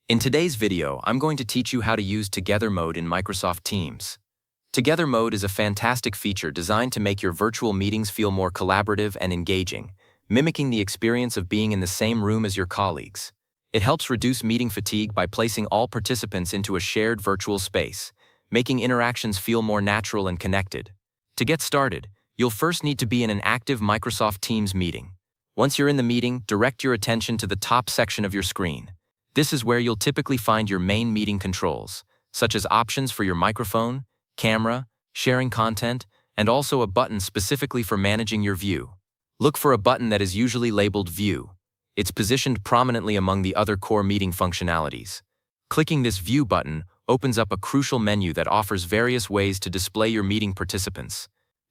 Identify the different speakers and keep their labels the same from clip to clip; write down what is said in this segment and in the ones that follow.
Speaker 1: In today's video, I'm going to teach you how to use Together Mode in Microsoft Teams. Together Mode is a fantastic feature designed to make your virtual meetings feel more collaborative and engaging, mimicking the experience of being in the same room as your colleagues. It helps reduce meeting fatigue by placing all participants into a shared virtual space, making interactions feel more natural and connected. To get started, you'll first need to be in an active Microsoft Teams meeting. Once you're in the meeting, direct your attention to the top section of your screen. This is where you'll typically find your main meeting controls, such as options for your microphone, camera, sharing content, and also a button specifically for managing your view. Look for a button that is usually labeled View. It's positioned prominently among the other core meeting functionalities. Clicking this View button opens up a crucial menu that offers various ways to display your meeting participants.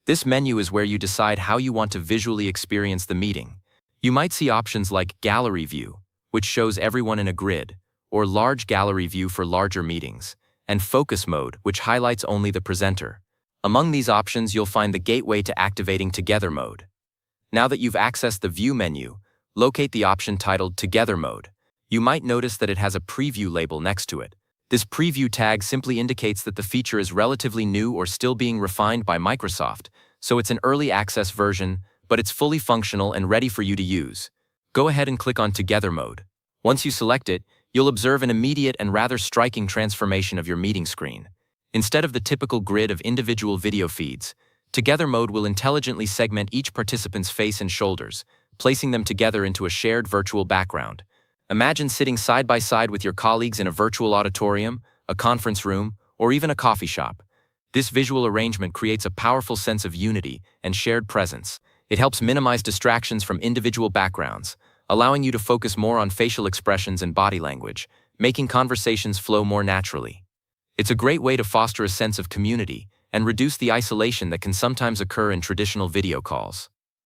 Speaker 1: This menu is where you decide how you want to visually experience the meeting. You might see options like Gallery View, which shows everyone in a grid, or Large Gallery View for larger meetings, and Focus Mode, which highlights only the presenter. Among these options, you'll find the gateway to activating Together Mode. Now that you've accessed the View menu, locate the option titled Together Mode. You might notice that it has a preview label next to it. This preview tag simply indicates that the feature is relatively new or still being refined by Microsoft, so it's an early access version, but it's fully functional and ready for you to use. Go ahead and click on Together Mode. Once you select it, you'll observe an immediate and rather striking transformation of your meeting screen. Instead of the typical grid of individual video feeds, Together Mode will intelligently segment each participant's face and shoulders, placing them together into a shared virtual background. Imagine sitting side by side with your colleagues in a virtual auditorium, a conference room, or even a coffee shop. This visual arrangement creates a powerful sense of unity and shared presence. It helps minimize distractions from individual backgrounds, allowing you to focus more on facial expressions and body language, making conversations flow more naturally. It's a great way to foster a sense of community and reduce the isolation that can sometimes occur in traditional video calls.